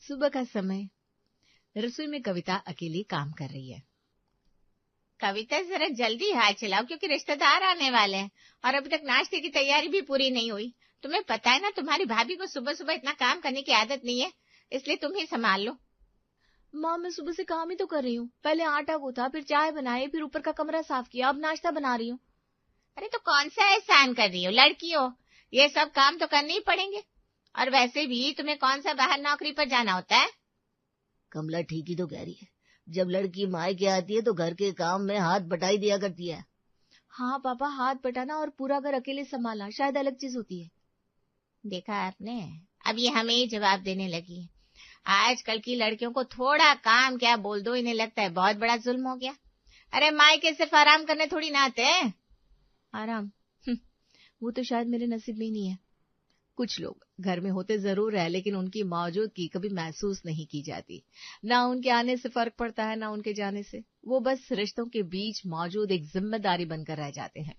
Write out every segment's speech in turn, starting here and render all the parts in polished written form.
सुबह का समय, रसोई में कविता अकेली काम कर रही है। कविता जरा जल्दी हाथ चलाओ क्योंकि रिश्तेदार आने वाले हैं और अभी तक नाश्ते की तैयारी भी पूरी नहीं हुई। तुम्हें पता है ना तुम्हारी भाभी को सुबह सुबह इतना काम करने की आदत नहीं है, इसलिए तुम ही संभाल लो। माँ, मैं सुबह से काम ही तो कर रही हूँ। पहले आटा गूथा, फिर चाय बनाई, फिर ऊपर का कमरा साफ किया, अब नाश्ता बना रही हूँ। अरे तो कौन सा एहसान कर रही हो, लड़की हो, ये सब काम तो करने ही पड़ेंगे। और वैसे भी तुम्हें कौन सा बाहर नौकरी पर जाना होता है। कमला ठीक ही तो कह रही है, जब लड़की मायके आती है तो घर के काम में हाथ बटाई दिया करती है। हाँ पापा, हाथ बटाना और पूरा घर अकेले संभालना शायद अलग चीज होती है। देखा आपने, अब ये हमें ही जवाब देने लगी है। आजकल की लड़कियों को थोड़ा काम क्या बोल दो, इन्हें लगता है बहुत बड़ा जुल्म हो गया। अरे मायके सिर्फ आराम करने थोड़ी ना आते हैं। आराम? वो तो शायद मेरे नसीब में ही नहीं है। कुछ लोग घर में होते जरूर है, लेकिन उनकी मौजूदगी कभी महसूस नहीं की जाती। ना उनके आने से फर्क पड़ता है, ना उनके जाने से। वो बस रिश्तों के बीच मौजूद एक जिम्मेदारी बनकर रह जाते हैं।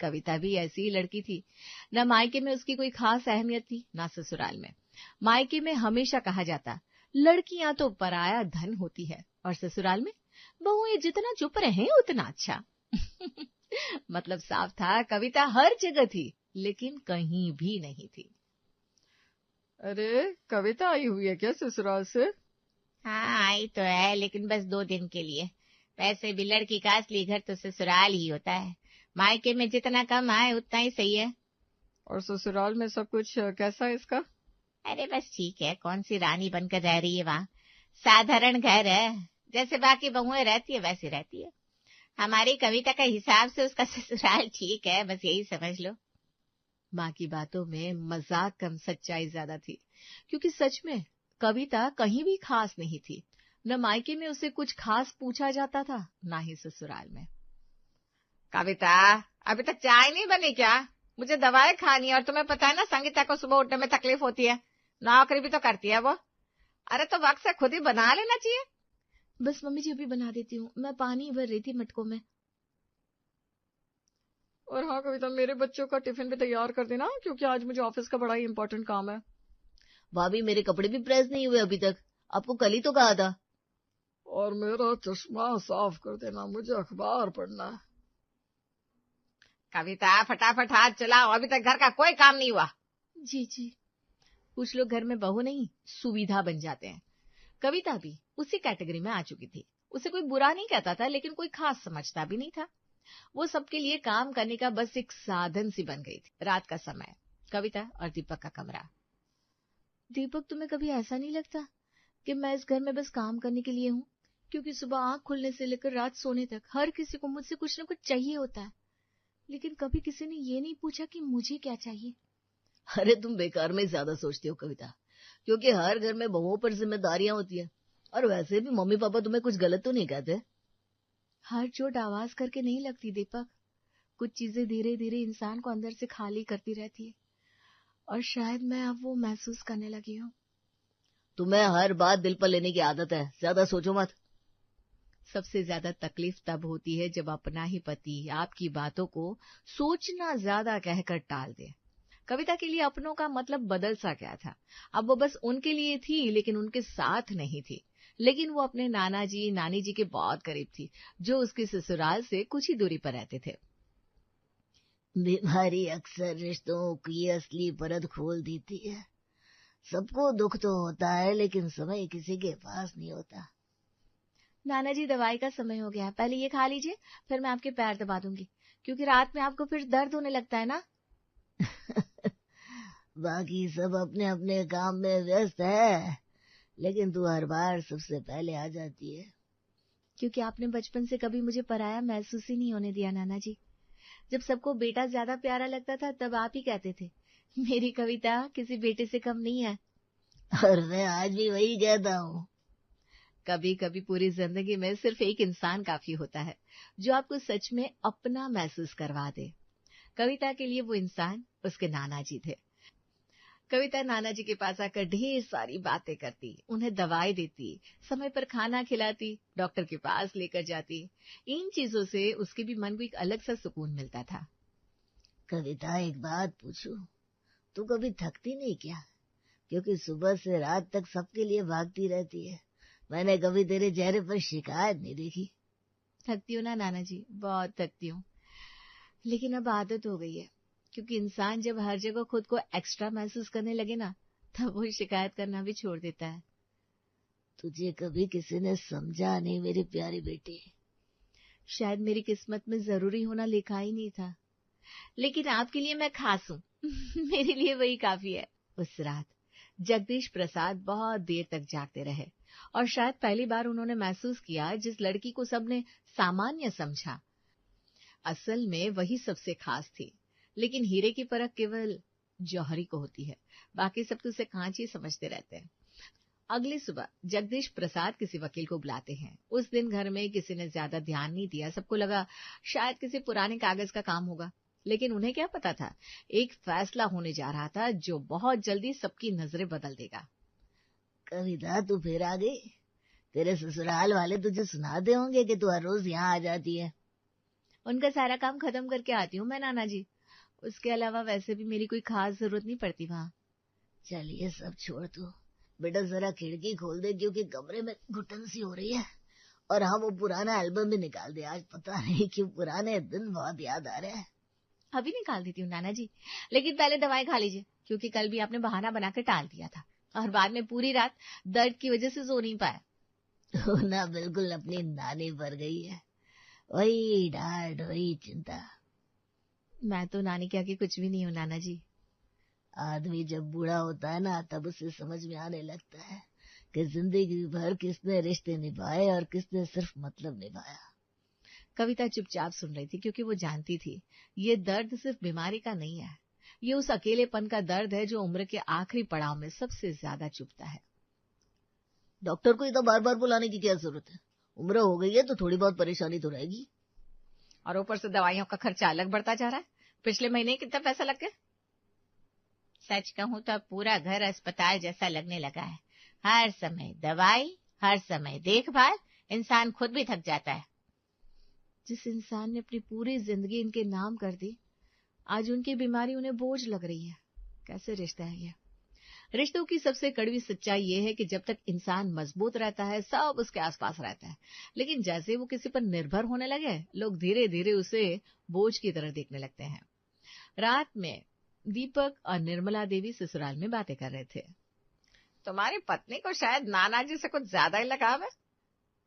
कविता भी ऐसी ही लड़की थी। न मायके में उसकी कोई खास अहमियत थी, ना ससुराल में। मायके में हमेशा कहा जाता, लड़कियां तो पराया धन होती है, और ससुराल में बहुएं जितना चुप रहे उतना अच्छा। मतलब साफ था, कविता हर जगह थी लेकिन कहीं भी नहीं थी। अरे कविता आई हुई है क्या ससुराल से? हाँ आई तो है, लेकिन बस 2 दिन के लिए। वैसे भी लड़की का असली घर तो ससुराल ही होता है। मायके में जितना कम आए उतना ही सही है। और ससुराल में सब कुछ कैसा है इसका? अरे बस ठीक है, कौन सी रानी बनकर रह रही है वहाँ। साधारण घर है, जैसे बाकी बहुएं रहती है वैसी रहती है। हमारी कविता का हिसाब से उसका ससुराल ठीक है, बस यही समझ लो। माँ की बातों में मजाक कम सच्चाई ज्यादा थी, क्योंकि सच में कविता कहीं भी खास नहीं थी। न मायके में उसे कुछ खास पूछा जाता था, ना ही ससुराल में। कविता, अभी तक चाय नहीं बनी क्या? मुझे दवाई खानी है और तुम्हें पता है ना संगीता को सुबह उठने में तकलीफ होती है। नौकरी भी तो करती है वो। अरे तो वक्त से खुद ही बना लेना चाहिए। बस मम्मी जी, अभी बना देती हूँ। मैं पानी भर रही थी मटकों में। और हाँ कविता, मेरे बच्चों का टिफिन भी तैयार कर देना, क्योंकि आज मुझे ऑफिस का बड़ा ही इम्पोर्टेंट काम है। भाभी, मेरे कपड़े भी प्रेस नहीं हुए अभी तक, आपको कल ही तो कहा था। और मेरा चश्मा साफ कर देना, मुझे अखबार पढ़ना है। कविता फटाफट हाथ चलाओ, अभी तक घर का कोई काम नहीं हुआ। जी जी। कुछ लोग घर में बहू नहीं, सुविधा बन जाते हैं। कविता भी उसी कैटेगरी में आ चुकी थी। उसे कोई बुरा नहीं कहता था, लेकिन कोई खास समझता भी नहीं था। वो सबके लिए काम करने का बस एक साधन सी बन गई थी। रात का समय, कविता और दीपक का कमरा। दीपक, तुम्हें कभी ऐसा नहीं लगता कि मैं इस घर में बस काम करने के लिए हूँ? क्योंकि सुबह आंख खुलने से लेकर रात सोने तक हर किसी को मुझसे कुछ न कुछ चाहिए होता है, लेकिन कभी किसी ने ये नहीं पूछा कि मुझे क्या चाहिए। अरे तुम बेकार में ज्यादा सोचती हो कविता, क्योंकि हर घर में बहुओं पर जिम्मेदारियां होती है। और वैसे भी मम्मी पापा तुम्हें कुछ गलत तो नहीं कहते। हर चोट आवाज करके नहीं लगती दीपक। कुछ चीजें धीरे धीरे इंसान को अंदर से खाली करती रहती है, और शायद मैं अब वो महसूस करने लगी हूँ। तुम्हें हर बात दिल पर लेने की आदत है, ज्यादा सोचो मत। सबसे ज्यादा तकलीफ तब होती है जब अपना ही पति आपकी बातों को सोचना ज्यादा कहकर टाल दे। कविता के लिए अपनों का मतलब बदल सा गया था। अब वो बस उनके लिए थी, लेकिन उनके साथ नहीं थी। लेकिन वो अपने नाना जी नानी जी के बहुत करीब थी, जो उसके ससुराल से कुछ ही दूरी पर रहते थे। बीमारी अक्सर रिश्तों की असली परत खोल देती है। सबको दुख तो होता है, लेकिन समय किसी के पास नहीं होता। नाना जी, दवाई का समय हो गया है, पहले ये खा लीजिए, फिर मैं आपके पैर दबा दूंगी, क्योंकि रात में आपको फिर दर्द होने लगता है ना। बाकी सब अपने अपने काम में व्यस्त है, लेकिन तू हर बार सबसे पहले आ जाती है। क्योंकि आपने बचपन से कभी मुझे पराया महसूस ही नहीं होने दिया नाना जी। जब सबको बेटा ज्यादा प्यारा लगता था, तब आप ही कहते थे, मेरी कविता किसी बेटे से कम नहीं है। और मैं आज भी वही कहता हूँ। कभी कभी पूरी जिंदगी में सिर्फ एक इंसान काफी होता है, जो आपको सच में अपना महसूस करवा दे। कविता के लिए वो इंसान उसके नाना जी थे। कविता नाना जी के पास आकर ढेर सारी बातें करती, उन्हें दवाई देती, समय पर खाना खिलाती, डॉक्टर के पास लेकर जाती। इन चीजों से उसके भी मन को एक अलग सा सुकून मिलता था। कविता, एक बात पूछूं, तू कभी थकती नहीं क्या? क्योंकि सुबह से रात तक सबके लिए भागती रहती है। मैंने कभी तेरे चेहरे पर शिकायत नहीं देखी। थकती हूँ ना नाना जी, बहुत थकती हूँ, लेकिन अब आदत हो गई है, क्योंकि इंसान जब हर जगह खुद को एक्स्ट्रा महसूस करने लगे ना, तब वो शिकायत करना भी छोड़ देता है। तुझे कभी किसी ने समझा नहीं मेरी प्यारी बेटी। शायद मेरी किस्मत में जरूरी होना लिखा ही नहीं था, लेकिन आपके लिए मैं खास हूँ। मेरे लिए वही काफी है। उस रात जगदीश प्रसाद बहुत देर तक जागते रहे, और शायद पहली बार उन्होंने महसूस किया जिस लड़की को सबने सामान्य समझा, असल में वही सबसे खास थी। लेकिन हीरे की परख केवल जौहरी को होती है, बाकी सब तो उसे कांच ही समझते रहते हैं। अगली सुबह जगदीश प्रसाद किसी वकील को बुलाते हैं। उस दिन घर में किसी ने ज्यादा ध्यान नहीं दिया, सबको लगा शायद किसी पुराने कागज का काम होगा, लेकिन उन्हें क्या पता था, एक फैसला होने जा रहा था जो बहुत जल्दी सबकी नजरें बदल देगा। कविता, तू फिर आ गई? तेरे ससुराल वाले तुझे सुनाते होंगे कि तू हर रोज यहाँ आ जाती है। उनका सारा काम खत्म करके आती हूँ मैं नाना जी, उसके अलावा वैसे भी मेरी कोई खास जरूरत नहीं पड़ती वहाँ। चलिए सब छोड़ तू, बेटा जरा खिड़की खोल दे, क्योंकि कमरे में घुटन सी हो रही है। और हाँ, वो पुराना एल्बम भी निकाल दे, आज पता नहीं क्यों पुराने दिन बहुत याद आ रहे हैं। अभी निकाल देती हूँ नाना जी, लेकिन पहले दवाई खा लीजिए, क्योंकि कल भी आपने बहाना बनाकर टाल दिया था, और बाद में पूरी रात दर्द की वजह से सो नहीं पाया। तो ना बिल्कुल अपनी नानी पर गई है, वही डांट वही चिंता। मैं तो नानी के आगे कुछ भी नहीं हूँ नाना जी। आदमी जब बूढ़ा होता है ना, तब उसे समझ में आने लगता है कि जिंदगी भर किसने रिश्ते निभाए और किसने सिर्फ मतलब निभाया। कविता चुपचाप सुन रही थी, क्योंकि वो जानती थी ये दर्द सिर्फ बीमारी का नहीं है, ये उस अकेलेपन का दर्द है जो उम्र के आखिरी पड़ाव में सबसे ज्यादा चुभता है। डॉक्टर को इतना बार बार बुलाने की क्या जरूरत है? उम्र हो गई है तो थोड़ी बहुत परेशानी तो रहेगी, और ऊपर से दवाइयों का खर्चा अलग बढ़ता जा रहा है। पिछले महीने कितना पैसा लग गया? सच कहूँ तो अब पूरा घर अस्पताल जैसा लगने लगा है। हर समय दवाई, हर समय देखभाल, इंसान खुद भी थक जाता है। जिस इंसान ने अपनी पूरी जिंदगी इनके नाम कर दी, आज उनकी बीमारी उन्हें बोझ लग रही है। कैसे रिश्ता है ये? रिश्तों की सबसे कड़वी सच्चाई ये है कि जब तक इंसान मजबूत रहता है, सब उसके आसपास रहता है, लेकिन जैसे वो किसी पर निर्भर होने लगे, लोग धीरे धीरे उसे बोझ की तरह देखने लगते हैं। रात में दीपक और निर्मला देवी ससुराल में बातें कर रहे थे। तुम्हारी पत्नी को शायद नाना जी से कुछ ज्यादा ही लगाव है।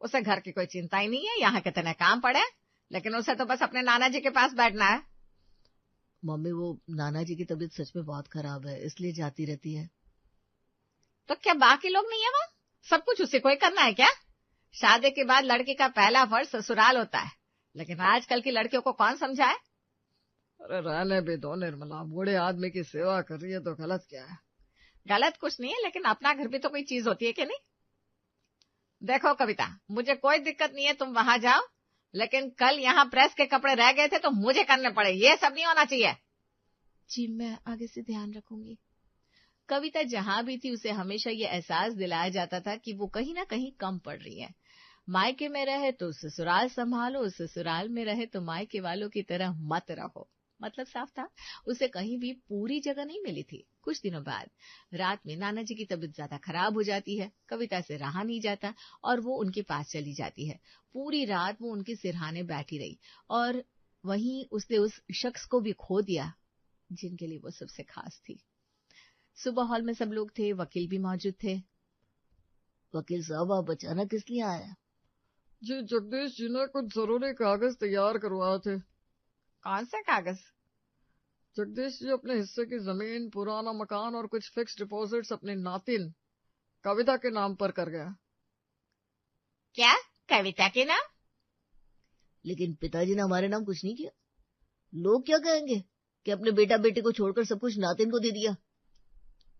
उसे घर की कोई चिंता ही नहीं है, यहाँ कितने काम पड़े, लेकिन उसे तो बस अपने नाना जी के पास बैठना है। मम्मी, वो नाना जी की तबीयत सच में बहुत खराब है, इसलिए जाती रहती है। तो क्या बाकी लोग नहीं है वहाँ? सब कुछ उसी को ही करना है क्या? शादी के बाद लड़की का पहला फर्ज ससुराल होता है, लेकिन आजकल की लड़कियों को कौन समझाए? अरे रहने भी दो निर्मला, बूढ़े आदमी की सेवा कर रही है तो गलत क्या है? गलत कुछ नहीं है, लेकिन अपना घर भी तो कोई चीज होती है कि नहीं? देखो कविता, मुझे कोई दिक्कत नहीं है, तुम वहां जाओ, लेकिन कल यहाँ प्रेस के कपड़े रह गए थे तो मुझे करने पड़े, ये सब नहीं होना चाहिए। जी, मैं आगे से ध्यान रखूंगी। कविता जहां भी थी उसे हमेशा ये एहसास दिलाया जाता था कि वो कहीं ना कहीं कम पड़ रही है। मायके में रहे तो ससुराल संभालो, ससुराल में रहे तो मायके वालों की तरह मत रहो। मतलब साफ था, उसे कहीं भी पूरी जगह नहीं मिली थी। कुछ दिनों बाद रात में नाना जी की तबीयत ज्यादा खराब हो जाती है। कविता से रहा नहीं जाता और वो उनके पास चली जाती है। पूरी रात वो उनके सिरहाने बैठी रही और वहीं उसने उस शख्स को भी खो दिया जिनके लिए वो सबसे खास थी। सुबह हॉल में सब लोग थे, वकील भी मौजूद थे। वकील साहब, आप अचानक किस लिए आए? जी, जगदीश जी ने कुछ जरूरी कागज तैयार करवाए थे। कौन से कागज? जगदीश जी अपने हिस्से की जमीन, पुराना मकान और कुछ फिक्स डिपॉजिट्स अपनी नातिन कविता के नाम पर कर गया। क्या? कविता के नाम? लेकिन पिताजी ने हमारे नाम कुछ नहीं किया। लोग क्या कहेंगे कि अपने बेटा बेटी को छोड़कर सब कुछ नातिन को दे दिया।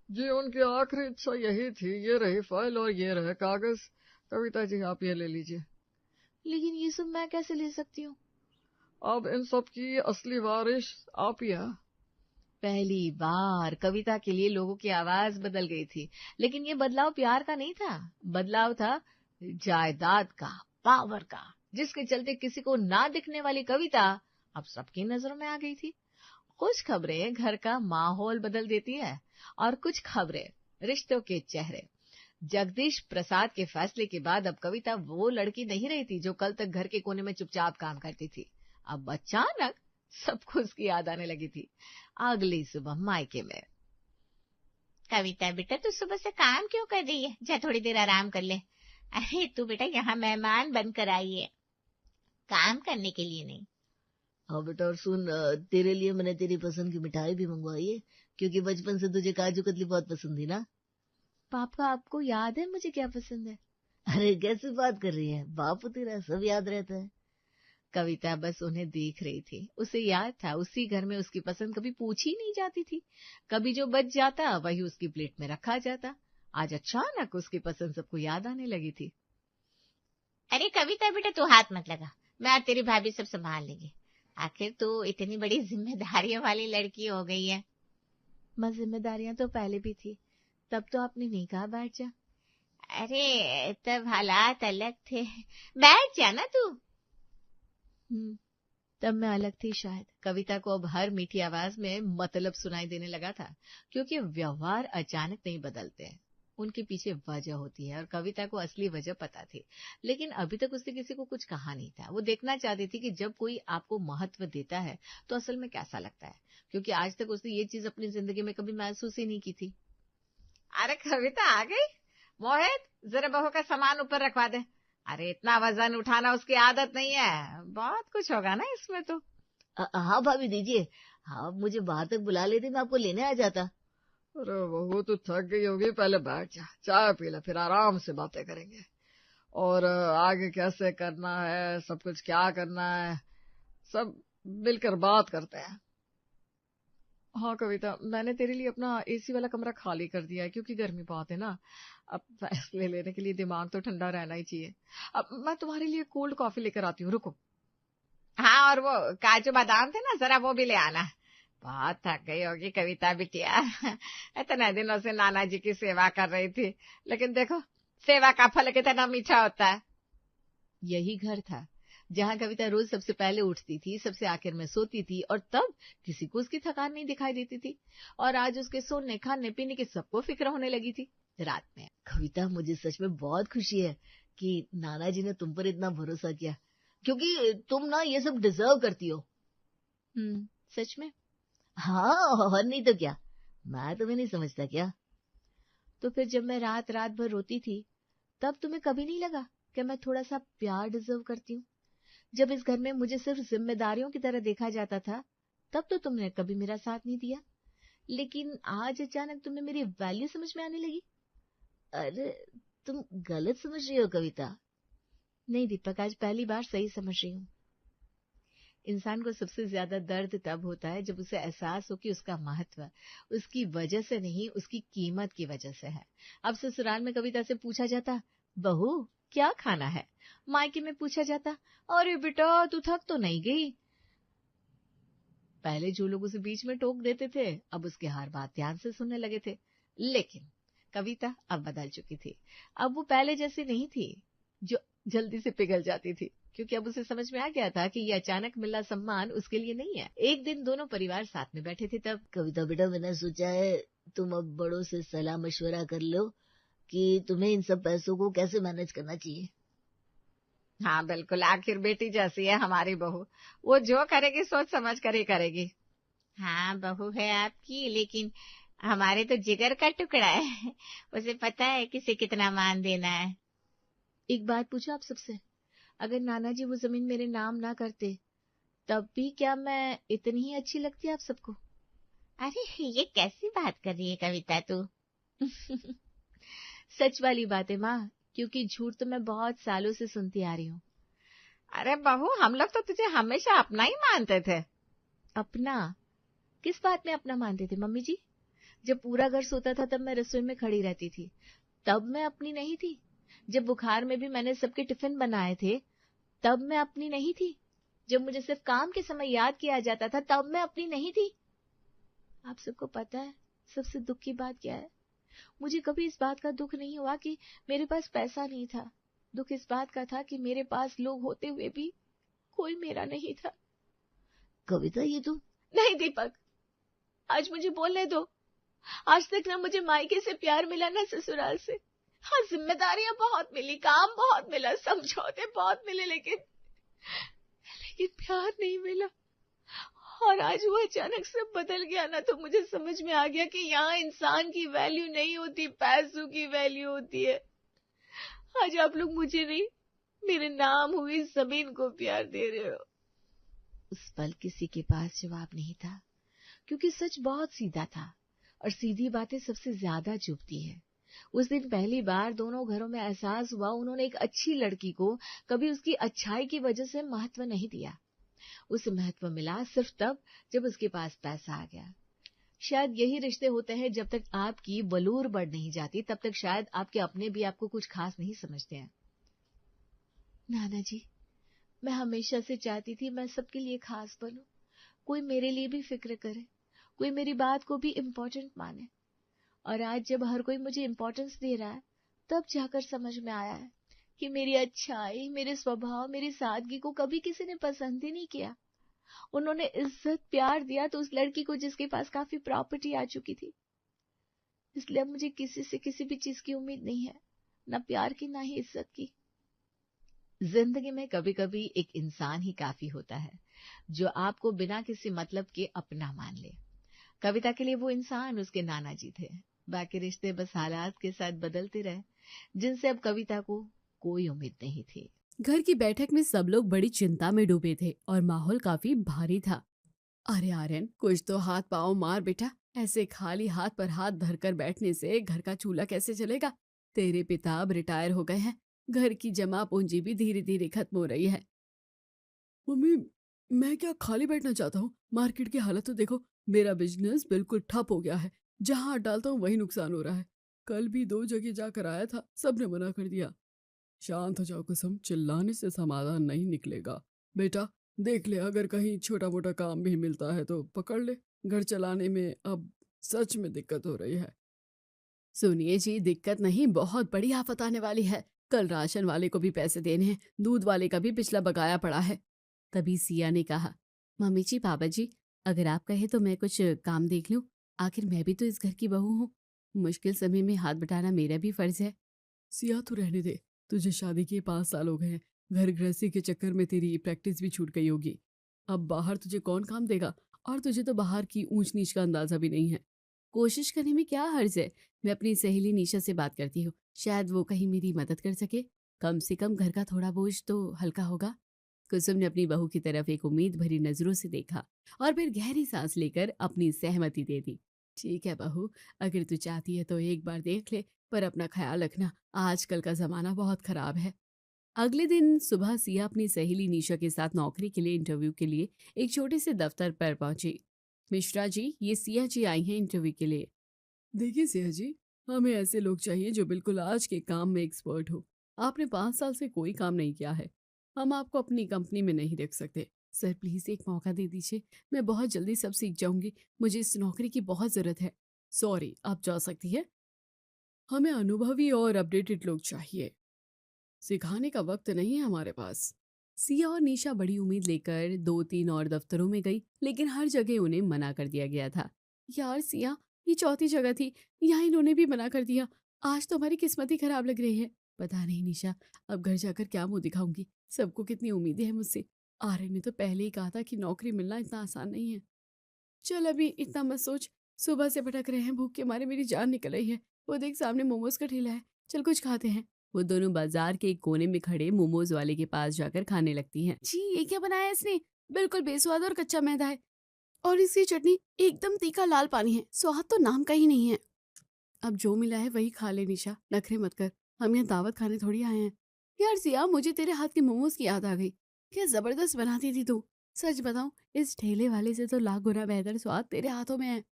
जी, उनकी आखिरी इच्छा यही थी। ये रही फाइल और ये रहे कागज। कविता जी, आप ये ले लीजिए। लेकिन ये सब मैं कैसे ले सकती हूँ? अब इन सब की असली वारिस आप ही हैं। पहली बार कविता के लिए लोगों की आवाज बदल गई थी, लेकिन ये बदलाव प्यार का नहीं था, बदलाव था जायदाद का, पावर का, जिसके चलते किसी को ना दिखने वाली कविता अब सबकी नजरों में आ गई थी। कुछ खबरें घर का माहौल बदल देती है और कुछ खबरें रिश्तों के चेहरे। जगदीश प्रसाद के फैसले के बाद अब कविता वो लड़की नहीं रही थी जो कल तक घर के कोने में चुपचाप काम करती थी। अब अचानक सबको उसकी याद आने लगी थी। अगली सुबह मायके में। कविता बेटा, तू सुबह से काम क्यों कर रही है? जा थोड़ी देर आराम कर ले। अरे तू बेटा यहाँ मेहमान बनकर आई है, काम करने के लिए नहीं। हाँ बेटा, और सुन, तेरे लिए मैंने तेरी पसंद की मिठाई भी मंगवाई है, क्योंकि बचपन से तुझे काजू कतली बहुत पसंद थी ना। पापा, आपको याद है मुझे क्या पसंद है? अरे कैसी बात कर रही है, बापू तेरा सब याद रहता है। कविता बस उन्हें देख रही थी। उसे याद था उसी घर में उसकी पसंद कभी पूछी नहीं जाती थी। कभी जो बच जाता वही उसकी प्लेट में रखा जाता। आज अचानक उसकी पसंद सबको याद आने लगी थी। अरे कविता बेटा, तू हाथ मत लगा, मैं और तेरी भाभी सब संभाल लेंगे। आखिर तू इतनी बड़ी जिम्मेदारियों वाली लड़की हो गई है। माँ, जिम्मेदारियां तो पहले भी थी, तब तो आपने नहीं कहा बैठ जा। अरे तब हालात अलग थे, बैठ जा ना तू। तब मैं अलग थी शायद। कविता को अब हर मीठी आवाज में मतलब सुनाई देने लगा था, क्योंकि व्यवहार अचानक नहीं बदलते हैं, उनके पीछे वजह होती है। और कविता को असली वजह पता थी, लेकिन अभी तक उसने किसी को कुछ कहा नहीं था। वो देखना चाहती थी कि जब कोई आपको महत्व देता है तो असल में कैसा लगता है, क्योंकि आज तक उसने ये चीज अपनी जिंदगी में कभी महसूस ही नहीं की थी। अरे कविता आ गई। मोहित, जरा बहू का सामान ऊपर रखवा दे। अरे इतना वजन उठाना उसकी आदत नहीं है, बहुत कुछ होगा ना इसमें तो। हाँ भाभी, दीजिए। हाँ, मुझे बाहर तक बुला लेते, मैं आपको लेने आ जाता। अरे बहू, तो थक गई होगी, पहले बैठ जा, चाय पी ले, फिर आराम से बातें करेंगे। और आगे कैसे करना है, सब कुछ क्या करना है, सब मिलकर बात करते हैं। हाँ कविता, मैंने तेरे लिए अपना एसी वाला कमरा खाली कर दिया है, क्योंकि गर्मी बहुत है ना। अब फैसले लेने के लिए दिमाग तो ठंडा रहना ही चाहिए। अब मैं तुम्हारे लिए कोल्ड कॉफी लेकर आती हूँ, रुको। हाँ, और वो काजू बादाम थे ना, जरा वो भी ले आना। बहुत थक गई होगी कविता बिटिया, इतने दिनों से नाना जी की सेवा कर रही थी, लेकिन देखो सेवा का फल कितना मीठा होता है। यही घर था जहां कविता रोज सबसे पहले उठती थी, सबसे आखिर में सोती थी, और तब किसी को उसकी थकान नहीं दिखाई देती थी। और आज उसके सोने, खाने, पीने की सबको फिक्र होने लगी थी। रात में कविता, मुझे सच में बहुत खुशी है कि नाना जी ने तुम पर इतना भरोसा किया, क्योंकि तुम ना ये सब डिजर्व करती हो। सच में? हाँ, और नहीं तो क्या, मैं तुम्हें नहीं समझता क्या? तो फिर जब मैं रात रात भर रोती थी, तब तुम्हें कभी नहीं लगा कि मैं थोड़ा सा प्यार डिजर्व करती हूँ? जब इस घर में मुझे सिर्फ जिम्मेदारियों की तरह देखा जाता था, तब तो तुमने कभी मेरा साथ नहीं दिया, लेकिन आज अचानक तुम्हें मेरी वैल्यू समझ में आने लगी। अरे तुम गलत समझ रही हो कविता। नहीं दीपक, आज पहली बार सही समझ रही हूँ। इंसान को सबसे ज्यादा दर्द तब होता है जब उसे एहसास हो कि उसका महत्व उसकी वजह से नहीं, उसकी कीमत की वजह से है। अब ससुराल में कविता से पूछा जाता, बहू क्या खाना है? मायके में पूछा जाता, अरे बेटा तू थक तो नहीं गई? पहले जो लोग उसे बीच में टोक देते थे, अब उसके हर बात ध्यान से सुनने लगे थे। लेकिन कविता अब बदल चुकी थी। अब वो पहले जैसी नहीं थी जो जल्दी से पिघल जाती थी, क्योंकि अब उसे समझ में आ गया था कि ये अचानक मिला सम्मान उसके लिए नहीं है। एक दिन दोनों परिवार साथ में बैठे थे, तब कविता बेटा, मैंने सोचा है तुम अब बड़ों से सलाह मशवरा कर लो कि तुम्हें इन सब पैसों को कैसे मैनेज करना चाहिए। हाँ बिल्कुल, आखिर बेटी जैसी है हमारी बहू, वो जो करेगी सोच समझ कर ही करेगी। हाँ बहू है आपकी, लेकिन हमारे तो जिगर का टुकड़ा है, उसे पता है किसे कितना मान देना है। एक बात पूछो आप सबसे, अगर नाना जी वो जमीन मेरे नाम ना करते, तब भी क्या मैं इतनी ही अच्छी लगती आप सबको? अरे ये कैसी बात कर रही है कविता तू? सच वाली बात है माँ, क्योंकि झूठ तो मैं बहुत सालों से सुनती आ रही हूँ। अरे बहू, हम लोग तो तुझे हमेशा अपना ही मानते थे। अपना? किस बात में अपना मानते थे मम्मी जी? जब पूरा घर सोता था तब मैं रसोई में खड़ी रहती थी, तब मैं अपनी नहीं थी। जब बुखार में भी मैंने सबके टिफिन बनाए थे, तब मैं अपनी नहीं थी। जब मुझे सिर्फ काम के समय याद किया जाता था, तब मैं अपनी नहीं थी। आप सबको पता है सबसे दुख की बात क्या है? मुझे कभी इस बात का दुख नहीं हुआ कि मेरे पास पैसा नहीं था। दुख इस बात का था कि मेरे पास लोग होते हुए भी कोई मेरा नहीं था। कविता, ये तुम... नहीं दीपक, आज मुझे बोलने दो। आज तक ना मुझे मायके से प्यार मिला ना ससुराल से। हाँ, जिम्मेदारियां बहुत मिली, काम बहुत मिला, समझौते बहुत मिले, लेकिन प्यार नहीं मिला। और आज वो अचानक से बदल गया ना, तो मुझे समझ में आ गया कि यहाँ इंसान की वैल्यू नहीं होती, पैसों की वैल्यू होती है। आज आप लोग मुझे नहीं, मेरे नाम हुई जमीन को प्यार दे रहे हो। उस पल किसी के पास जवाब नहीं था, क्योंकि सच बहुत सीधा था और सीधी बातें सबसे ज्यादा चुभती है। उस दिन पहली बार दोनों घरों में एहसास हुआ, उन्होंने एक अच्छी लड़की को कभी उसकी अच्छाई की वजह से महत्व नहीं दिया। उसे महत्व मिला सिर्फ तब जब उसके पास पैसा आ गया। शायद यही रिश्ते होते हैं, जब तक आपकी बलूर बढ़ नहीं जाती तब तक शायद आपके अपने भी आपको कुछ खास नहीं समझते हैं। नाना जी, मैं हमेशा से चाहती थी मैं सबके लिए खास बनूं, कोई मेरे लिए भी फिक्र करे, कोई मेरी बात को भी इम्पोर्टेंट माने। और आज जब हर कोई मुझे इम्पोर्टेंस दे रहा है, तब जाकर समझ में आया है कि मेरी अच्छाई, मेरे स्वभाव, मेरी सादगी को कभी किसी ने पसंद ही नहीं किया। उन्होंने इज्जत प्यार दिया तो उस लड़की को जिसके पास काफी प्रॉपर्टी आ चुकी थी। इसलिए अब मुझे किसी से किसी भी चीज की उम्मीद नहीं है, ना प्यार की ना ही इज्जत की। जिंदगी में कभी कभी एक इंसान ही काफी होता है जो आपको बिना किसी मतलब के अपना मान ले। कविता के लिए वो इंसान उसके नाना जी थे। बाकी रिश्ते बस हालात के साथ बदलते रहे, जिनसे अब कविता को कोई उम्मीद नहीं थी। घर की बैठक में सब लोग बड़ी चिंता में डूबे थे और माहौल काफी भारी था। अरे आर्यन, कुछ तो हाथ पाँव मार बेटा, ऐसे खाली हाथ पर हाथ धरकर बैठने से घर का चूल्हा कैसे चलेगा। तेरे पिता अब रिटायर हो गए हैं, घर की जमा पूंजी भी धीरे धीरे खत्म हो रही है। मम्मी, मैं क्या खाली बैठना चाहता हूँ, मार्केट की हालत तो देखो, मेरा बिजनेस बिल्कुल ठप हो गया है, जहाँ हाथ डालता हूँ वही नुकसान हो रहा है। कल भी 2 जगह जाकर आया था, सबने मना कर दिया। शांत हो जाओ कुसुम, चिल्लाने से समाधान नहीं निकलेगा। बेटा देख ले, अगर कहीं छोटा मोटा काम भी मिलता है तो पकड़ ले, घर चलाने में अब सच में दिक्कत हो रही है। सुनिए जी, दिक्कत नहीं, बहुत बड़ी आफत आने वाली है। कल राशन वाले को भी पैसे देने हैं, दूध वाले का भी पिछला बकाया पड़ा है। तभी सिया ने कहा, मम्मी जी, पापा जी, अगर आप कहे तो मैं कुछ काम देख लूं, आखिर मैं भी तो इस घर की बहू हूँ। मुश्किल समय में हाथ बटाना मेरा भी फर्ज है। सिया, तू रहने दे, तुझे शादी के 5 साल हो गए हैं, घर गृहस्थी के चक्कर में तेरी प्रैक्टिस भी छूट गई होगी। अब बाहर तुझे कौन काम देगा, और तुझे तो बाहर की ऊंच नीच का अंदाजा भी नहीं है। कोशिश करने में क्या हर्ज है, मैं अपनी सहेली निशा से बात करती हूँ, शायद वो कहीं मेरी मदद कर सके, कम से कम घर का थोड़ा बोझ तो हल्का होगा। कुसुम ने अपनी बहू की तरफ एक उम्मीद भरी नजरों से देखा और फिर गहरी सांस लेकर अपनी सहमति दे दी। ठीक है बहू, अगर तू चाहती है तो एक बार देख ले, पर अपना ख्याल रखना, आजकल का जमाना बहुत खराब है। अगले दिन सुबह सिया अपनी सहेली निशा के साथ नौकरी के लिए इंटरव्यू के लिए एक छोटे से दफ्तर पर पहुंची। मिश्रा जी, ये सिया जी आई हैं इंटरव्यू के लिए। देखिए सिया जी, हमें ऐसे लोग चाहिए जो बिल्कुल आज के काम में एक्सपर्ट हो। आपने 5 साल से कोई काम नहीं किया है, हम आपको अपनी कंपनी में नहीं रख सकते। सर प्लीज एक मौका दे दीजिए, मैं बहुत जल्दी सब सीख जाऊंगी, मुझे इस नौकरी की बहुत जरूरत है। सॉरी, आप जा सकती है, हमें अनुभवी और अपडेटेड लोग चाहिए, सिखाने का वक्त नहीं है हमारे पास। सिया और निशा बड़ी उम्मीद लेकर 2-3 और दफ्तरों में गई, लेकिन हर जगह उन्हें मना कर दिया गया था। यार सिया, ये चौथी जगह थी, यहाँ इन्होंने भी मना कर दिया। आज तो हमारी किस्मत ही खराब लग रही है। पता नहीं निशा, अब घर जाकर क्या मुंह दिखाऊंगी, सबको कितनी उम्मीदें हैं मुझसे। आर्यन ने तो पहले ही कहा था कि नौकरी मिलना इतना आसान नहीं है। चल अभी इतना मत सोच, सुबह से भटक रहे हैं, भूख के मारे मेरी जान निकल रही है। वो देख, सामने मोमोज का ठेला है, चल कुछ खाते हैं। वो दोनों बाजार के एक कोने में खड़े मोमोज वाले के पास जाकर खाने लगती हैं। जी, ये क्या बनाया इसने, बिल्कुल बेस्वाद और कच्चा मैदा है, और इसकी चटनी एकदम तीखा लाल पानी है, स्वाद तो नाम का ही नहीं है। अब जो मिला है वही खा ले निशा, नखरे मत कर, हम यहाँ दावत खाने थोड़ी आए हैं। यार सिया, मुझे तेरे हाथ के मोमोज की याद आ गई, क्या जबरदस्त बनाती थी तू। सच बताऊं, इस ठेले वाले से तो लाख गुना बेहतर स्वाद तेरे हाथों में है।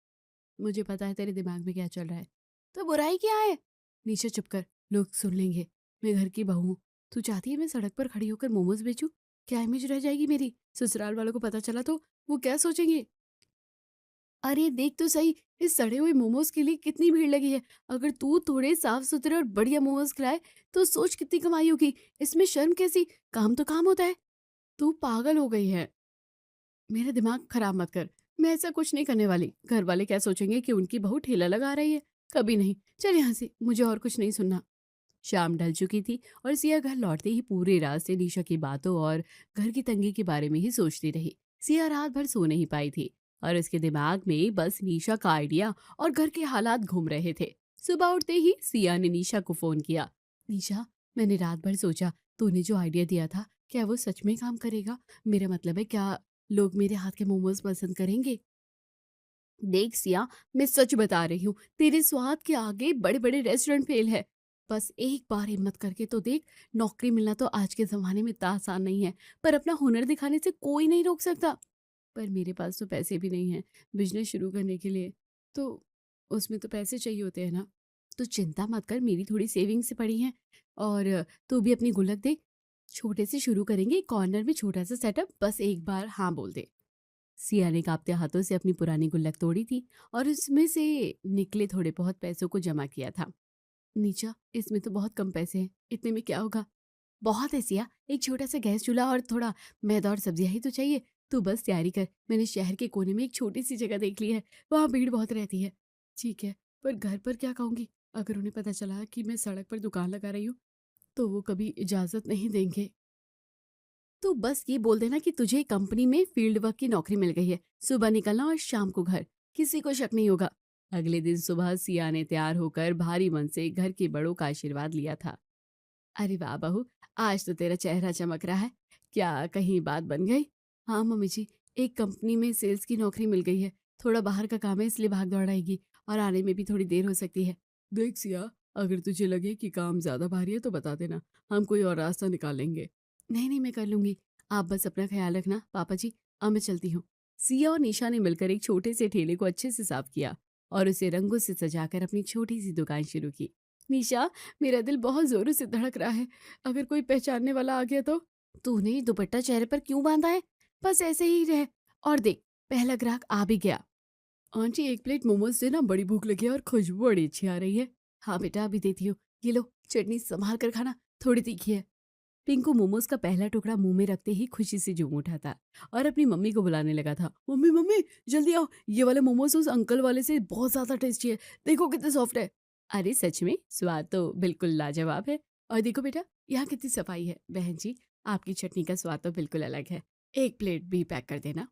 मुझे पता है तेरे दिमाग में क्या चल रहा है, तो बुराई क्या है। निशा चुप कर, लोग सुन लेंगे, मैं घर की बहू हूँ। तू चाहती है मैं सड़क पर खड़ी होकर मोमोज बेचूं, क्या इमेज रह जाएगी मेरी, ससुराल वालों को पता चला तो वो क्या सोचेंगे। अरे देख तो सही, इस सड़े हुए मोमोज के लिए कितनी भीड़ लगी है। अगर तू थोड़े साफ सुथरे और बढ़िया मोमोज खिलाए तो सोच कितनी कमाई होगी, इसमें शर्म कैसी, काम तो काम होता है। तू पागल हो गई है, मेरा दिमाग खराब मत कर, मैं ऐसा कुछ नहीं करने वाली। घर वाले क्या सोचेंगे कि उनकी बहू ठेला लगा रही है? कभी नहीं। चल यहाँ से, मुझे और कुछ नहीं सुनना। शाम ढल चुकी थी और सिया घर लौटते ही पूरे रात से निशा की बातों और घर की तंगी के बारे में ही सोचती रही। सिया रात भर सो नहीं पाई थी और उसके दिमाग में बस निशा का आइडिया और घर के हालात घूम रहे थे। सुबह उठते ही सिया ने निशा को फोन किया। निशा, मैंने रात भर सोचा तूने जो आइडिया दिया था क्या वो सच में काम करेगा? मेरा मतलब है, क्या लोग मेरे हाथ के मोमोज पसंद करेंगे? देख सिया, मैं सच बता रही हूँ, तेरे स्वाद के आगे बड़े बड़े रेस्टोरेंट फेल है। बस एक बार हिम्मत करके तो देख। नौकरी मिलना तो आज के जमाने में इतना आसान नहीं है, पर अपना हुनर दिखाने से कोई नहीं रोक सकता। पर मेरे पास तो पैसे भी नहीं हैं बिजनेस शुरू करने के लिए, तो उसमें तो पैसे चाहिए होते हैं ना। तो चिंता मत कर, मेरी थोड़ी सेविंग्स से पड़ी हैं। और तू भी अपनी गुल्लक दे। छोटे से शुरू करेंगे, कॉर्नर में छोटा सा सेटअप, बस एक बार हाँ बोल दे। सिया ने कांपते हाथों से अपनी पुरानी गुल्लक तोड़ी थी और उसमें से निकले थोड़े बहुत पैसों को जमा किया था। नीचा, इसमें तो बहुत कम पैसे हैं, इतने में क्या होगा? बहुत है सिया, एक छोटा सा गैस चूल्हा और थोड़ा मैदा और सब्जियां ही तो चाहिए। तू बस तैयारी कर। मैंने शहर के कोने में एक छोटी सी जगह देख ली है, वहाँ भीड़ बहुत रहती है। ठीक है, पर घर पर क्या कहूंगी? अगर उन्हें पता चला कि मैं सड़क पर दुकान लगा रही हूँ तो वो कभी इजाजत नहीं देंगे। तू बस ये बोल देना कि तुझे कंपनी में फील्ड वर्क की नौकरी मिल गई है, सुबह निकलना और शाम को घर। किसी को शक नहीं होगा। अगले दिन सुबह सिया ने तैयार होकर भारी मन से घर के बड़ों का आशीर्वाद लिया था। अरे वाह बहू, आज तो तेरा चेहरा चमक रहा है। क्या कहीं बात बन गई? हाँ मम्मी जी, एक कंपनी में सेल्स की नौकरी मिल गई है। थोड़ा बाहर का काम है, इसलिए भाग दौड़ आएगी और आने में भी थोड़ी देर हो सकती है। देख सिया, अगर तुझे लगे कि काम ज्यादा भारी है तो बता देना, हम कोई और रास्ता निकालेंगे। नहीं नहीं, मैं कर लूंगी। आप बस अपना ख्याल रखना पापा जी। अब मैं चलती हूँ। सिया और निशा ने मिलकर एक छोटे से ठेले को अच्छे से साफ किया और उसे रंगों से सजाकर अपनी छोटी सी दुकान शुरू की। निशा, मेरा दिल बहुत जोरों से धड़क रहा है। अगर कोई पहचानने वाला आ गया तो? तूने ये दुपट्टा चेहरे पर क्यों बांधा है? बस ऐसे ही रह। और देख, पहला ग्राहक आ भी गया। आंटी, एक प्लेट मोमोज से ना, बड़ी भूख लगी है और खुशबू बड़ी अच्छी आ रही है। हाँ बेटा, अभी देती हूँ। ये लो, चटनी संभाल कर खाना, थोड़ी तीखी है। पिंकू मोमोज का पहला टुकड़ा मुंह में रखते ही खुशी से झूम उठा था और अपनी मम्मी को बुलाने लगा था। मम्मी मम्मी, जल्दी आओ, ये वाले मोमोज उस अंकल वाले से बहुत ज्यादा टेस्टी है। देखो कितने सॉफ्ट है। अरे सच में, स्वाद तो बिल्कुल लाजवाब है। और देखो बेटा, यहाँ कितनी सफाई है। बहन जी, आपकी चटनी का स्वाद तो बिल्कुल अलग है। एक प्लेट भी पैक कर देना।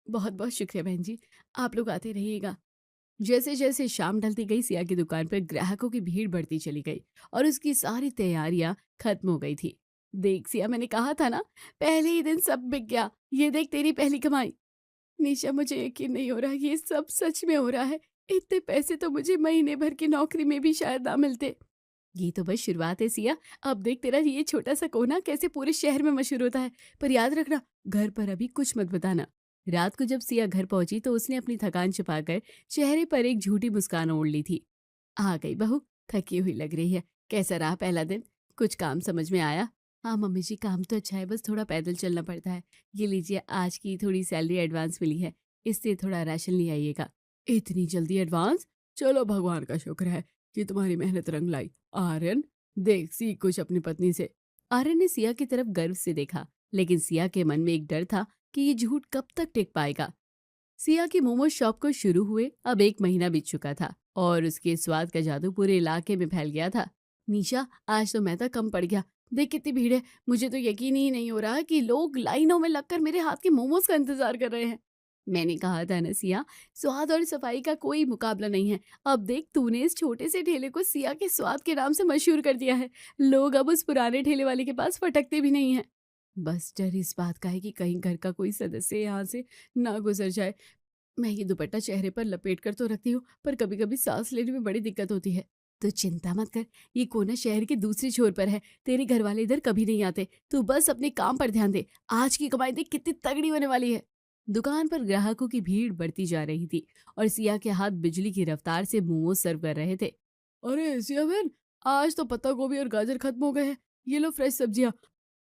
बहुत बहुत शुक्रिया बहन जी, आप लोग आते रहिएगा। जैसे जैसे शाम ढलती गई, सिया की दुकान पर ग्राहकों की भीड़ बढ़ती चली गई और उसकी सारी तैयारियां खत्म हो गई थी। देख सिया, मैंने कहा था ना, पहले ही दिन सब बिक गया। ये देख तेरी पहली कमाई। निशा, मुझे यकीन नहीं हो रहा ये सब सच में हो रहा है। इतने पैसे तो मुझे महीने भर की नौकरी में भी शायद ना मिलते। ये तो बस शुरुआत है सिया। अब देख तेरा ये छोटा सा कोना कैसे पूरे शहर में मशहूर होता है। पर याद रखना, घर पर अभी कुछ मत बताना। रात को जब सिया घर पहुंची तो उसने अपनी थकान छिपाकर चेहरे पर एक झूठी मुस्कान ओढ़ ली थी। आ गई बहू, थकी हुई लग रही है। कैसा रहा पहला दिन? कुछ काम समझ में आया? हाँ मम्मी जी, काम तो अच्छा है, बस थोड़ा पैदल चलना पड़ता है। ये लीजिए, आज की थोड़ी सैलरी एडवांस मिली है, इससे थोड़ा राशन ले आइएगा। इतनी जल्दी एडवांस? चलो भगवान का शुक्र है कि तुम्हारी मेहनत रंग लाई। आर्यन, देख सीख कुछ अपनी पत्नी से। आर्यन ने सिया की तरफ गर्व से देखा, लेकिन सिया के मन में एक डर था कि ये झूठ कब तक टिक पाएगा। सिया की मोमोज शॉप को शुरू हुए अब 1 महीना बीत चुका था और उसके स्वाद का जादू पूरे इलाके में फैल गया था। निशा, आज तो मैदा कम पड़ गया। देख कितनी भीड़ है। मुझे तो यकीन ही नहीं हो रहा कि लोग लाइनों में लगकर मेरे हाथ के मोमोज का इंतजार कर रहे हैं। मैंने कहा था ना सिया, स्वाद और सफाई का कोई मुकाबला नहीं है। अब देख, तूने इस छोटे से ठेले को सिया के स्वाद के नाम से मशहूर कर दिया है। लोग अब उस पुराने ठेले वाले के पास फटकते भी नहीं हैं। बस डर इस बात का है कि कहीं घर का कोई सदस्य यहाँ से ना गुजर जाए। मैं ये दुपट्टा चेहरे पर लपेट कर तो रखती हूँ, पर कभी कभी सांस लेने में बड़ी दिक्कत होती है। तो चिंता मत कर, ये कोना शहर के दूसरे छोर पर है। तेरे घर वाले इधर कभी नहीं आते। तू बस अपने काम पर ध्यान दे। आज की कमाई देख कितनी तगड़ी होने वाली है। दुकान पर ग्राहकों की भीड़ बढ़ती जा रही थी और सिया के हाथ बिजली की रफ्तार से मोमोज सर्व कर रहे थे। अरे सिया बहन, आज तो पत्ता गोभी और गाजर खत्म हो गए हैं। ये लो फ्रेश सब्जियां।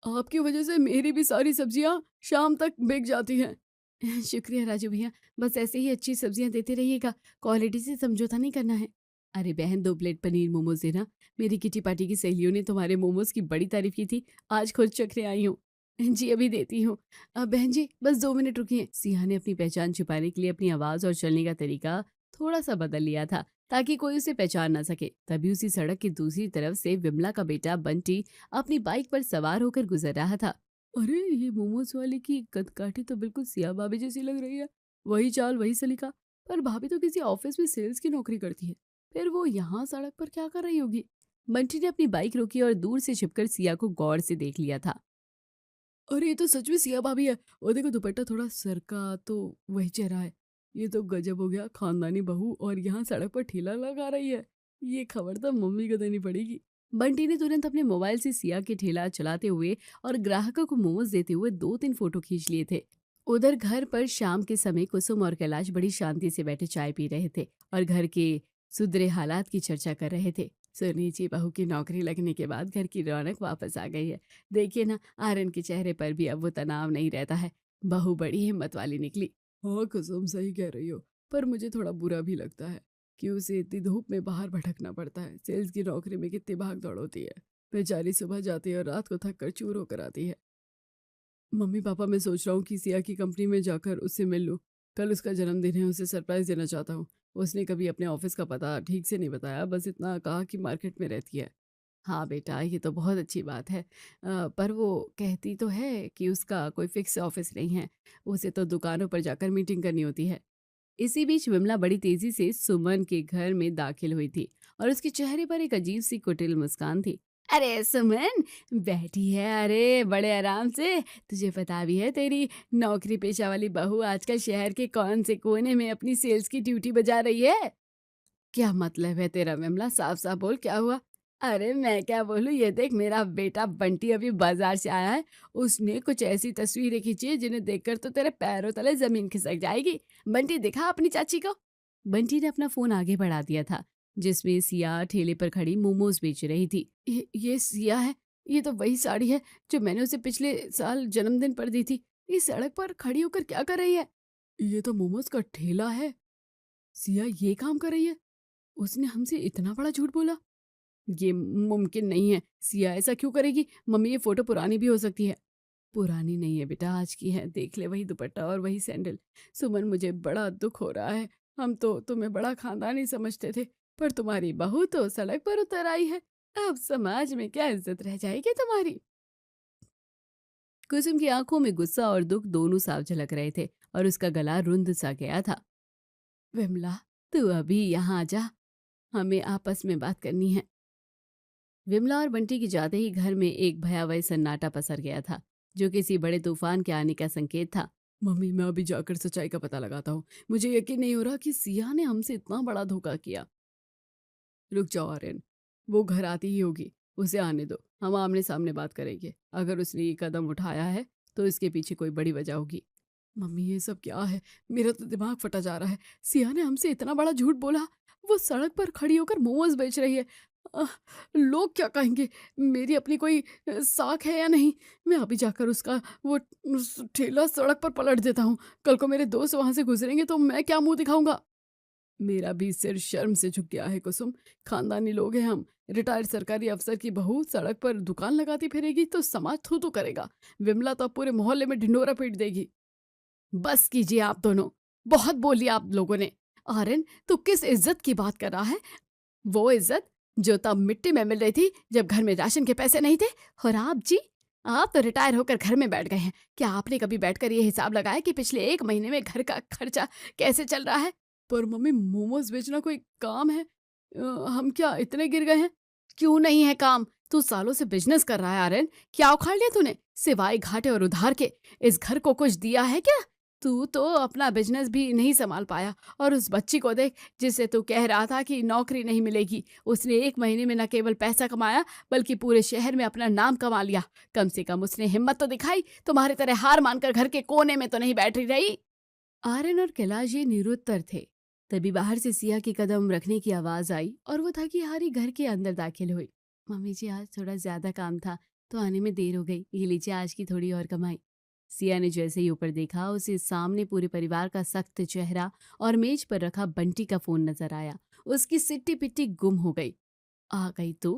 आपकी वजह से मेरी भी सारी सब्जियां शाम तक बिक जाती हैं। शुक्रिया राजू भैया, बस ऐसे ही अच्छी सब्जियां देते रहिएगा। क्वालिटी से समझौता नहीं करना है। अरे बहन, 2 प्लेट पनीर मोमोज देना। मेरी किटी पार्टी की सहेलियों ने तुम्हारे मोमोज की बड़ी तारीफ की थी, आज खुद चखने आई हूँ। जी अभी देती हूँ। बहन जी बस 2 मिनट रुकिए। सिया ने अपनी पहचान छुपाने के लिए अपनी आवाज और चलने का तरीका थोड़ा सा बदल लिया था ताकि कोई उसे पहचान ना सके। तभी उसी सड़क की दूसरी तरफ से विमला का बेटा बंटी अपनी बाइक पर सवार होकर गुजर रहा था। अरे ये मोमोज वाले की कदकाठी तो बिल्कुल सिया भाभी जैसी लग रही है। वही चाल वही सलीका। पर भाभी तो किसी ऑफिस में सेल्स की नौकरी करती है, फिर वो यहाँ सड़क पर क्या कर रही होगी। बंटी ने अपनी बाइक रोकी और दूर से छिपकर सिया को गौर से देख लिया था। अरे ये तो सच में सिया भाभी है। और देखो दुपट्टा थोड़ा सरका तो वही चेहरा है। ये तो गजब हो गया, खानदानी बहू और यहाँ सड़क पर ठेला लगा रही है। ये खबर तो मम्मी को देनी पड़ेगी। बंटी ने तुरंत अपने मोबाइल से सिया के ठेला चलाते हुए और ग्राहकों को मोमोज देते हुए 2-3 फोटो खींच लिए थे। उधर घर पर शाम के समय कुसुम और कैलाश बड़ी शांति से बैठे चाय पी रहे थे और घर के सुधरे हालात की चर्चा कर रहे थे। सुनीची बहू की नौकरी लगने के बाद घर की रौनक वापस आ गई है। देखिए ना, आर्यन के चेहरे पर भी अब वो तनाव नहीं रहता है। बहू बड़ी हिम्मत वाली निकली। हाँ कुसुम सही कह रही हो, पर मुझे थोड़ा बुरा भी लगता है कि उसे इतनी धूप में बाहर भटकना पड़ता है। सेल्स की नौकरी में कितनी भाग दौड़ होती है। बेचारी सुबह जाती है और रात को थक कर चूर होकर आती है। मम्मी पापा मैं सोच रहा हूँ कि सिया की कंपनी में जाकर उससे मिल लूँ। कल उसका जन्मदिन है, उसे सरप्राइज देना चाहता हूँ। उसने कभी अपने ऑफिस का पता ठीक से नहीं बताया, बस इतना कहा कि मार्केट में रहती है। हाँ बेटा ये तो बहुत अच्छी बात है। पर वो कहती तो है कि उसका कोई फिक्स ऑफिस नहीं है, उसे तो दुकानों पर जाकर मीटिंग करनी होती है। इसी बीच विमला बड़ी तेजी से सुमन के घर में दाखिल हुई थी और उसके चेहरे पर एक अजीब सी कुटिल मुस्कान थी। अरे सुमन बैठी है, अरे बड़े आराम से। तुझे पता भी है तेरी नौकरी पेशा वाली बहू आजकल शहर के कौन से कोने में अपनी सेल्स की ड्यूटी बजा रही है। क्या मतलब है तेरा विमला, साफ साफ बोल क्या हुआ। अरे मैं क्या बोलूं, ये देख मेरा बेटा बंटी अभी बाजार से आया है। उसने कुछ ऐसी तस्वीरें खींची है जिन्हें देखकर तो तेरे पैरों तले जमीन खिसक जाएगी। बंटी दिखा अपनी चाची को। बंटी ने अपना फोन आगे बढ़ा दिया था जिसमें सिया ठेले पर खड़ी मोमोज बेच रही थी। ये सिया है, ये तो वही साड़ी है जो मैंने उसे पिछले साल जन्मदिन पर दी थी। इस सड़क पर खड़ी होकर क्या कर रही है। ये तो मोमोज का ठेला है। सिया ये काम कर रही है। उसने हमसे इतना बड़ा झूठ बोला। ये मुमकिन नहीं है। सिया ऐसा क्यों करेगी। मम्मी ये फोटो पुरानी भी हो सकती है। पुरानी नहीं है बेटा, आज की है। देख ले वही दुपट्टा और वही सैंडल। सुमन मुझे बड़ा दुख हो रहा है। हम तो तुम्हें बड़ा खानदानी समझते थे, पर तुम्हारी बहू तो सड़क पर उतर आई है। अब समाज में क्या इज्जत रह जाएगी तुम्हारी। कुसुम की आंखों में गुस्सा और दुख दोनों साफ झलक रहे थे और उसका गला रुंध सा गया था। विमला तू अभी यहाँ आ जा, हमें आपस में बात करनी है। विमला और बंटी के जाते ही घर में एक भयावह सन्नाटा पसर गया था जो किसी बड़े तूफान के आने का संकेत था। मम्मी मैं अभी जाकर सच्चाई का पता लगाता हूँ। मुझे यकीन नहीं हो रहा कि सिया ने हमसे इतना बड़ा धोखा किया। रुक जाओ आर्यन, वो घर आती ही होगी, उसे आने दो। हम आमने सामने बात करेंगे। अगर उसने ये कदम उठाया है तो इसके पीछे कोई बड़ी वजह होगी। मम्मी ये सब क्या है, मेरा तो दिमाग फटा जा रहा है। सिया ने हमसे इतना बड़ा झूठ बोला। वो सड़क पर खड़ी होकर मोमोज बेच रही है। लोग क्या कहेंगे। मेरी अपनी कोई साख है या नहीं। मैं अभी जाकर उसका वो ठेला सड़क पर पलट देता हूँ। कल को मेरे दोस्त वहां से गुजरेंगे तो मैं क्या मुंह दिखाऊंगा। मेरा भी सिर शर्म से झुक गया है कुसुम। खानदानी लोग हैं हम। रिटायर्ड सरकारी अफसर की बहू सड़क पर दुकान लगाती फिरेगी तो समाज थू थू करेगा। विमला तो पूरे मोहल्ले में ढिंडोरा पीट देगी। बस कीजिए आप दोनों, बहुत बोली आप लोगों ने। आर्यन तू किस इज्जत की बात कर रहा है। वो इज्जत जो तब मिट्टी में मिल रही थी जब घर में राशन के पैसे नहीं थे। और आप जी, आप तो रिटायर होकर घर में बैठ गए हैं। क्या आपने कभी बैठकर ये हिसाब लगाया कि पिछले 1 महीने में घर का खर्चा कैसे चल रहा है। पर मम्मी मोमोज बेचना कोई काम है। हम क्या इतने गिर गए हैं। क्यों नहीं है काम, तू सालों से बिजनेस कर रहा है आर्यन। क्या उखाड़ लिया तूने सिवाय घाटे और उधार के। इस घर को कुछ दिया है क्या। तू तो अपना बिजनेस भी नहीं संभाल पाया। और उस बच्ची को देख जिसे तू कह रहा था कि नौकरी नहीं मिलेगी। उसने 1 महीने में न केवल पैसा कमाया बल्कि पूरे शहर में अपना नाम कमा लिया। कम से कम उसने हिम्मत तो दिखाई। तुम्हारी तरह हार मानकर घर के कोने में तो नहीं बैठ रही। आर्यन और कैलाश ये निरुत्तर थे। तभी बाहर से सिया की कदम रखने की आवाज आई और वो थकी हारी घर के अंदर दाखिल हुई। मम्मी जी आज थोड़ा ज्यादा काम था तो आने में देर हो गई। ये लीजिए आज की थोड़ी और कमाई। सिया ने जैसे ही ऊपर देखा उसे सामने पूरे परिवार का सख्त चेहरा और मेज पर रखा बंटी का फोन नजर आया। उसकी सिट्टी पिट्टी गुम हो गई। आ गई तू।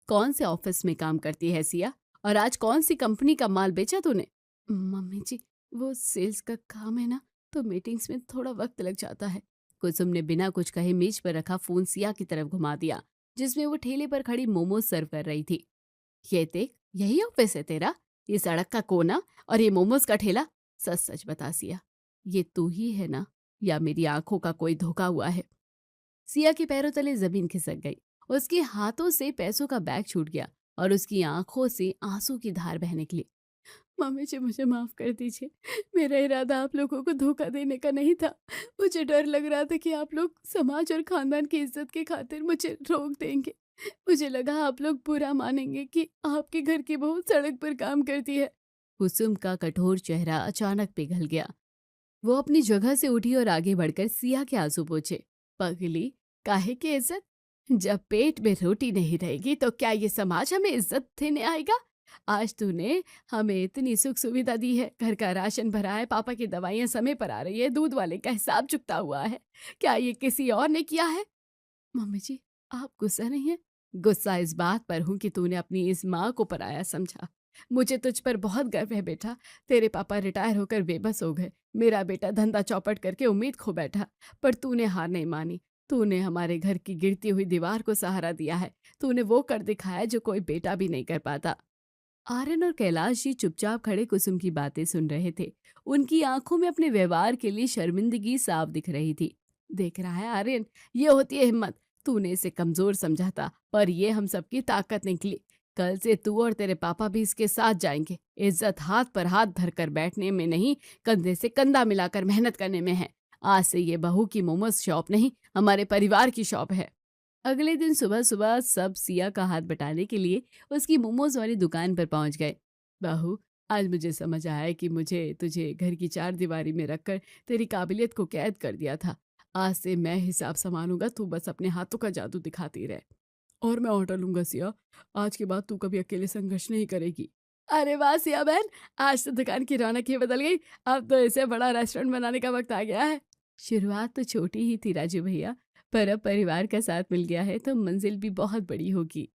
कौन से ऑफिस में काम करती है सिया और आज कौन सी कंपनी का माल बेचा तूने? मम्मी जी, वो सेल्स का काम है ना, तो मीटिंग्स में थोड़ा वक्त लग जाता है। कुसुम ने बिना कुछ कहे मेज पर रखा फोन सिया की तरफ घुमा दिया, जिसमें वो ठेले पर खड़ी मोमोज सर्व कर रही थी। ये देख, यही ऑफिस है तेरा? ये सड़क का कोना और ये मोमोज का ठेला? सच सच बता सिया, ये तू ही है ना, या मेरी आंखों का कोई धोखा हुआ है? सिया के पैरों तले जमीन खिसक गई। उसके हाथों से पैसों का बैग छूट गया और उसकी आंखों से आंसू की धार बहने निकली। मम्मी जी, मुझे माफ कर दीजिए। मेरा इरादा आप लोगों को धोखा देने का नहीं था। मुझे डर लग रहा था कि आप लोग समाज और खानदान की इज्जत के खातिर मुझे रोक देंगे। मुझे लगा आप लोग बुरा मानेंगे कि आपके घर की बहू सड़क पर काम करती है। कुसुम का कठोर चेहरा अचानक पिघल गया। वो अपनी जगह से उठी और आगे बढ़कर सिया के आंसू पोंछे। पगली, काहे की इज्जत? जब पेट में रोटी नहीं रहेगी तो क्या ये समाज हमें इज्जत देने आएगा? आज तूने हमें इतनी सुख सुविधा दी है, घर का राशन भरा है, पापा की दवाइयां समय पर आ रही है, दूध वाले का हिसाब चुकता हुआ है। क्या ये किसी और ने किया है? मम्मी जी, आप गुस्सा नहीं है? गुस्सा इस बात पर हूं कि तूने अपनी इस माँ को पराया समझा। मुझे तुझ पर बहुत गर्व है बेटा। तेरे पापा रिटायर होकर बेबस हो गए, मेरा बेटा धंधा चौपट करके उम्मीद खो बैठा, पर तूने हार नहीं मानी। तूने हमारे घर की गिरती हुई दीवार को सहारा दिया है। तूने वो कर दिखाया जो कोई बेटा भी नहीं कर पाता। आर्यन और कैलाश जी चुपचाप खड़े कुसुम की बातें सुन रहे थे। उनकी आंखों में अपने व्यवहार के लिए शर्मिंदगी साफ दिख रही थी। देख रहा है आर्यन, ये होती है हिम्मत। तूने इसे कमजोर समझा था, पर ये हम सबकी ताकत निकली। कल से तू और तेरे पापा भी इसके साथ जाएंगे। इज्जत हाथ पर हाथ धरकर बैठने में नहीं, कंधे से कंधा मिलाकर मेहनत करने में है। आज से ये बहू की मोमोज शॉप नहीं, हमारे परिवार की शॉप है। अगले दिन सुबह सुबह सब सिया का हाथ बटाने के लिए उसकी मोमोज वाली दुकान पर पहुंच गए। बहू, आज मुझे समझ आया कि मुझे तुझे घर की चार दीवारी में रखकर तेरी काबिलियत को कैद कर दिया था। आज से मैं हिसाब संभालूंगा, तू बस अपने हाथों का जादू दिखाती रहे। और मैं ऑर्डर लूंगा सिया, आज के बाद तू कभी अकेले संघर्ष नहीं करेगी। अरे वाह सिया बहन, आज तो दुकान की रौनक ही बदल गई। अब तो इसे बड़ा रेस्टोरेंट बनाने का वक्त आ गया है। शुरुआत तो छोटी ही थी राजू भैया, पर अब परिवार का साथ मिल गया है तो मंजिल भी बहुत बड़ी होगी।